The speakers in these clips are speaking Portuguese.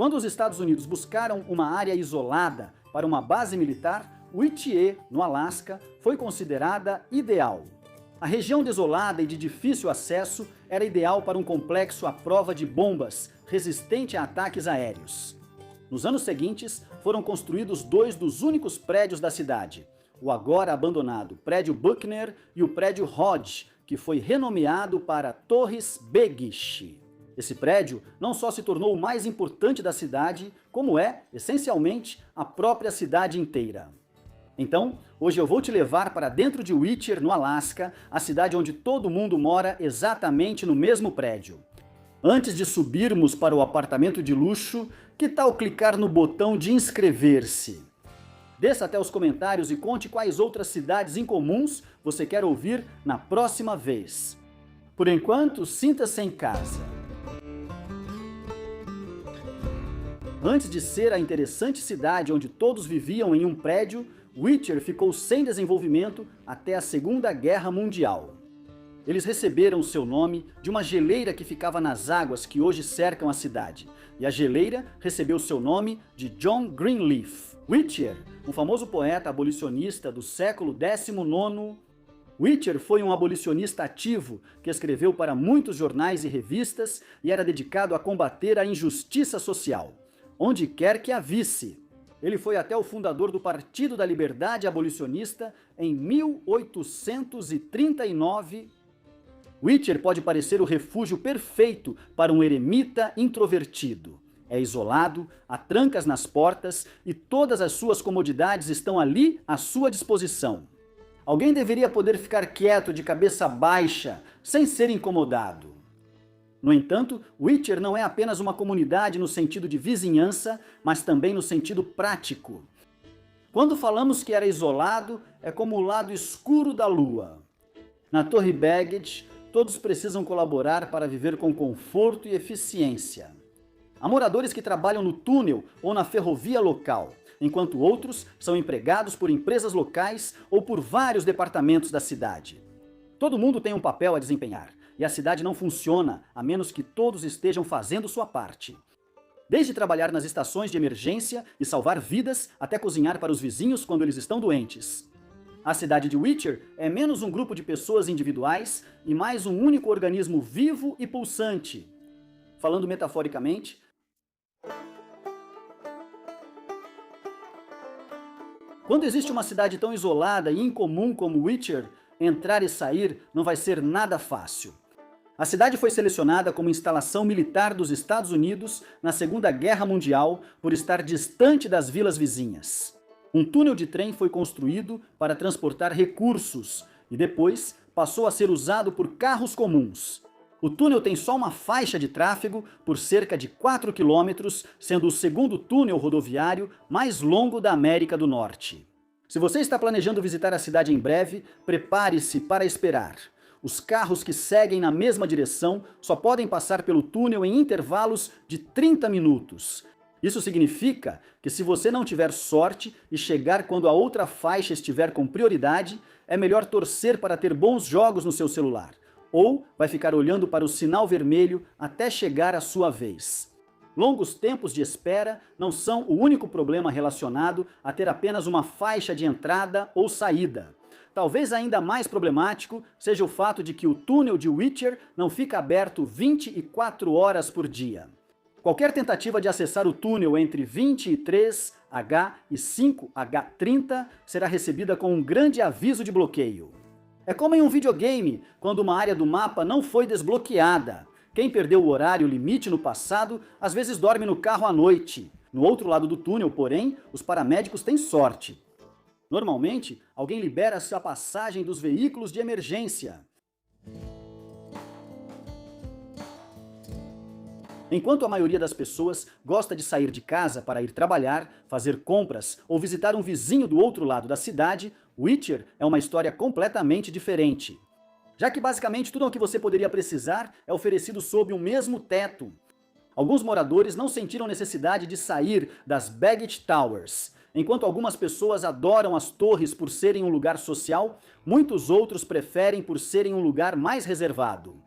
Quando os Estados Unidos buscaram uma área isolada para uma base militar, Whittier, no Alasca, foi considerada ideal. A região desolada e de difícil acesso era ideal para um complexo à prova de bombas, resistente a ataques aéreos. Nos anos seguintes, foram construídos dois dos únicos prédios da cidade, o agora abandonado prédio Buckner e o prédio Hodge, que foi renomeado para Torres Begish. Esse prédio não só se tornou o mais importante da cidade, como é, essencialmente, a própria cidade inteira. Então, hoje eu vou te levar para dentro de Whittier, no Alasca, a cidade onde todo mundo mora exatamente no mesmo prédio. Antes de subirmos para o apartamento de luxo, que tal clicar no botão de inscrever-se? Desça até os comentários e conte quais outras cidades incomuns você quer ouvir na próxima vez. Por enquanto, sinta-se em casa. Antes de ser a interessante cidade onde todos viviam em um prédio, Whittier ficou sem desenvolvimento até a Segunda Guerra Mundial. Eles receberam seu nome de uma geleira que ficava nas águas que hoje cercam a cidade, e a geleira recebeu seu nome de John Greenleaf. Whittier, um famoso poeta abolicionista do século XIX. Whittier foi um abolicionista ativo que escreveu para muitos jornais e revistas e era dedicado a combater a injustiça social, onde quer que a visse. Ele foi até o fundador do Partido da Liberdade Abolicionista em 1839. Whittier pode parecer o refúgio perfeito para um eremita introvertido. É isolado, há trancas nas portas e todas as suas comodidades estão ali à sua disposição. Alguém deveria poder ficar quieto de cabeça baixa, sem ser incomodado. No entanto, Whittier não é apenas uma comunidade no sentido de vizinhança, mas também no sentido prático. Quando falamos que era isolado, é como o lado escuro da lua. Na Torre Baggage, todos precisam colaborar para viver com conforto e eficiência. Há moradores que trabalham no túnel ou na ferrovia local, enquanto outros são empregados por empresas locais ou por vários departamentos da cidade. Todo mundo tem um papel a desempenhar, e a cidade não funciona a menos que todos estejam fazendo sua parte. Desde trabalhar nas estações de emergência e salvar vidas, até cozinhar para os vizinhos quando eles estão doentes. A cidade de Whittier é menos um grupo de pessoas individuais e mais um único organismo vivo e pulsante. Falando metaforicamente, quando existe uma cidade tão isolada e incomum como Whittier, entrar e sair não vai ser nada fácil. A cidade foi selecionada como instalação militar dos Estados Unidos na Segunda Guerra Mundial por estar distante das vilas vizinhas. Um túnel de trem foi construído para transportar recursos e depois passou a ser usado por carros comuns. O túnel tem só uma faixa de tráfego por cerca de 4 quilômetros, sendo o segundo túnel rodoviário mais longo da América do Norte. Se você está planejando visitar a cidade em breve, prepare-se para esperar. Os carros que seguem na mesma direção só podem passar pelo túnel em intervalos de 30 minutos. Isso significa que se você não tiver sorte e chegar quando a outra faixa estiver com prioridade, é melhor torcer para ter bons jogos no seu celular. Ou vai ficar olhando para o sinal vermelho até chegar a sua vez. Longos tempos de espera não são o único problema relacionado a ter apenas uma faixa de entrada ou saída. Talvez ainda mais problemático seja o fato de que o túnel de Whittier não fica aberto 24 horas por dia. Qualquer tentativa de acessar o túnel entre 23H e 5H30 será recebida com um grande aviso de bloqueio. É como em um videogame, quando uma área do mapa não foi desbloqueada. Quem perdeu o horário limite no passado, às vezes dorme no carro à noite. No outro lado do túnel, porém, os paramédicos têm sorte. Normalmente, alguém libera-se a passagem dos veículos de emergência. Enquanto a maioria das pessoas gosta de sair de casa para ir trabalhar, fazer compras ou visitar um vizinho do outro lado da cidade, Whittier é uma história completamente diferente. Já que basicamente tudo o que você poderia precisar é oferecido sob um mesmo teto. Alguns moradores não sentiram necessidade de sair das Baggage Towers. Enquanto algumas pessoas adoram as torres por serem um lugar social, muitos outros preferem por serem um lugar mais reservado.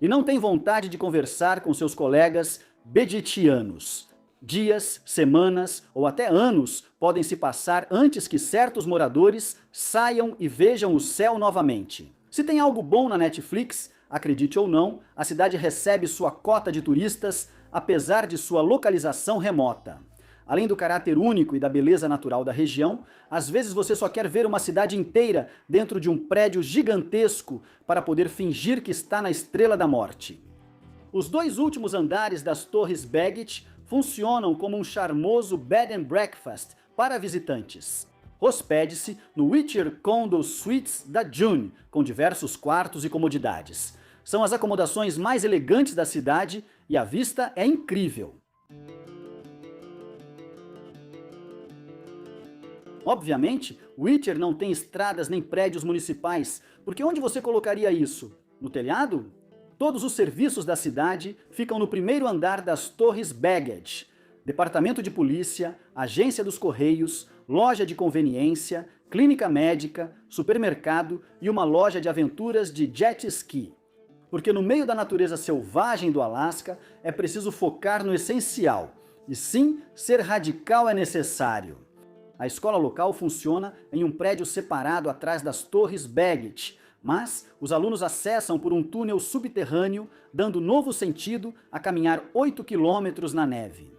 E não têm vontade de conversar com seus colegas begitianos. Dias, semanas ou até anos podem se passar antes que certos moradores saiam e vejam o céu novamente. Se tem algo bom na Netflix, acredite ou não, a cidade recebe sua cota de turistas, apesar de sua localização remota. Além do caráter único e da beleza natural da região, às vezes você só quer ver uma cidade inteira dentro de um prédio gigantesco para poder fingir que está na Estrela da Morte. Os 2 últimos andares das Torres Baggot funcionam como um charmoso bed and breakfast para visitantes. Hospede-se no Whittier Condo Suites da June, com diversos quartos e comodidades. São as acomodações mais elegantes da cidade e a vista é incrível. Obviamente, Whittier não tem estradas nem prédios municipais, porque onde você colocaria isso? No telhado? Todos os serviços da cidade ficam no primeiro andar das Torres Baggot. Departamento de polícia, agência dos correios, loja de conveniência, clínica médica, supermercado e uma loja de aventuras de jet ski. Porque no meio da natureza selvagem do Alasca é preciso focar no essencial. E sim, ser radical é necessário. A escola local funciona em um prédio separado atrás das Torres Baggot, mas os alunos acessam por um túnel subterrâneo, dando novo sentido a caminhar 8 quilômetros na neve.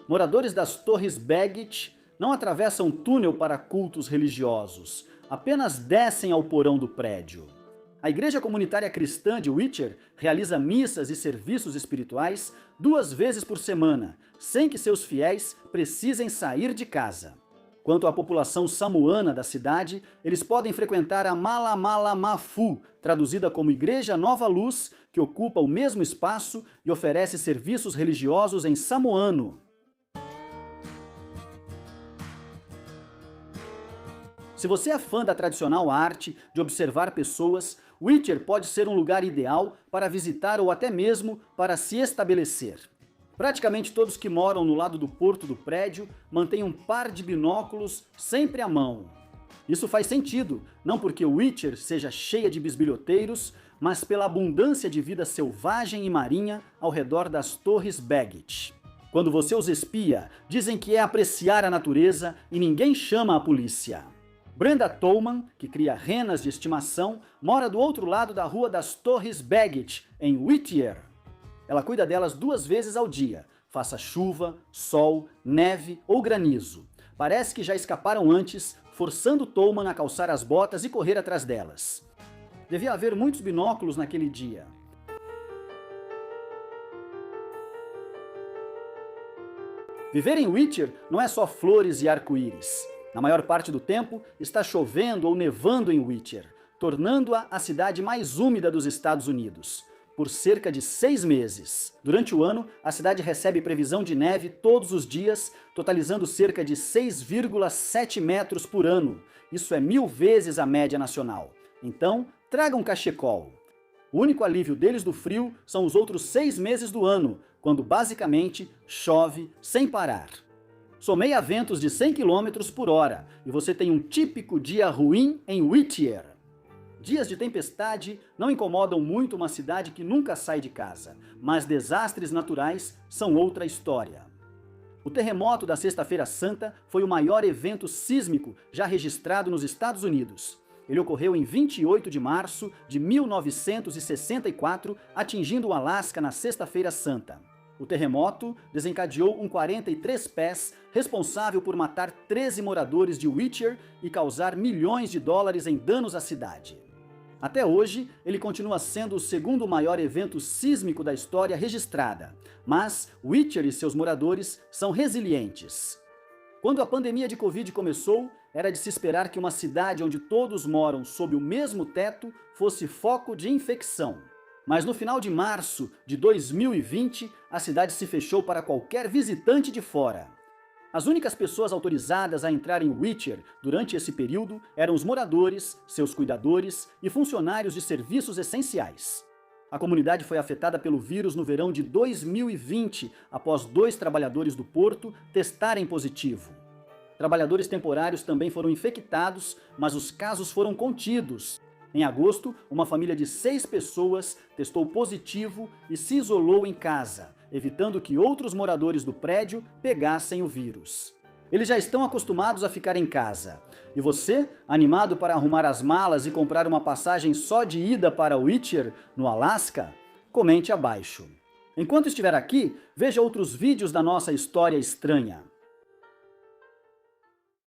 Moradores das Torres Baggot não atravessam túnel para cultos religiosos, apenas descem ao porão do prédio. A Igreja Comunitária Cristã de Whittier realiza missas e serviços espirituais 2 vezes por semana, sem que seus fiéis precisem sair de casa. Quanto à população samoana da cidade, eles podem frequentar a Malamala Mafu, traduzida como Igreja Nova Luz, que ocupa o mesmo espaço e oferece serviços religiosos em samoano. Se você é fã da tradicional arte de observar pessoas, Whittier pode ser um lugar ideal para visitar ou até mesmo para se estabelecer. Praticamente todos que moram no lado do porto do prédio mantêm um par de binóculos sempre à mão. Isso faz sentido, não porque Whittier seja cheia de bisbilhoteiros, mas pela abundância de vida selvagem e marinha ao redor das Torres Baggot. Quando você os espia, dizem que é apreciar a natureza e ninguém chama a polícia. Brenda Tolman, que cria renas de estimação, mora do outro lado da rua das Torres Baggot, em Whittier. Ela cuida delas 2 vezes ao dia, faça chuva, sol, neve ou granizo. Parece que já escaparam antes, forçando Tolman a calçar as botas e correr atrás delas. Devia haver muitos binóculos naquele dia. Viver em Whittier não é só flores e arco-íris. Na maior parte do tempo, está chovendo ou nevando em Whittier, tornando-a a cidade mais úmida dos Estados Unidos, por cerca de 6 meses. Durante o ano, a cidade recebe previsão de neve todos os dias, totalizando cerca de 6,7 metros por ano. Isso é 1000 vezes a média nacional. Então, traga um cachecol. O único alívio deles do frio são os outros 6 meses do ano, quando basicamente chove sem parar. Someia ventos de 100 km por hora e você tem um típico dia ruim em Whittier. Dias de tempestade não incomodam muito uma cidade que nunca sai de casa, mas desastres naturais são outra história. O terremoto da Sexta-feira Santa foi o maior evento sísmico já registrado nos Estados Unidos. Ele ocorreu em 28 de março de 1964, atingindo o Alasca na Sexta-feira Santa. O terremoto desencadeou um 43 pés, responsável por matar 13 moradores de Whittier e causar milhões de dólares em danos à cidade. Até hoje, ele continua sendo o segundo maior evento sísmico da história registrada, mas Whittier e seus moradores são resilientes. Quando a pandemia de Covid começou, era de se esperar que uma cidade onde todos moram sob o mesmo teto fosse foco de infecção. Mas no final de março de 2020, a cidade se fechou para qualquer visitante de fora. As únicas pessoas autorizadas a entrar em Whittier durante esse período eram os moradores, seus cuidadores e funcionários de serviços essenciais. A comunidade foi afetada pelo vírus no verão de 2020, após 2 trabalhadores do porto testarem positivo. Trabalhadores temporários também foram infectados, mas os casos foram contidos. Em agosto, uma família de 6 pessoas testou positivo e se isolou em casa, evitando que outros moradores do prédio pegassem o vírus. Eles já estão acostumados a ficar em casa. E você, animado para arrumar as malas e comprar uma passagem só de ida para Whittier, no Alasca? Comente abaixo. Enquanto estiver aqui, veja outros vídeos da nossa história estranha.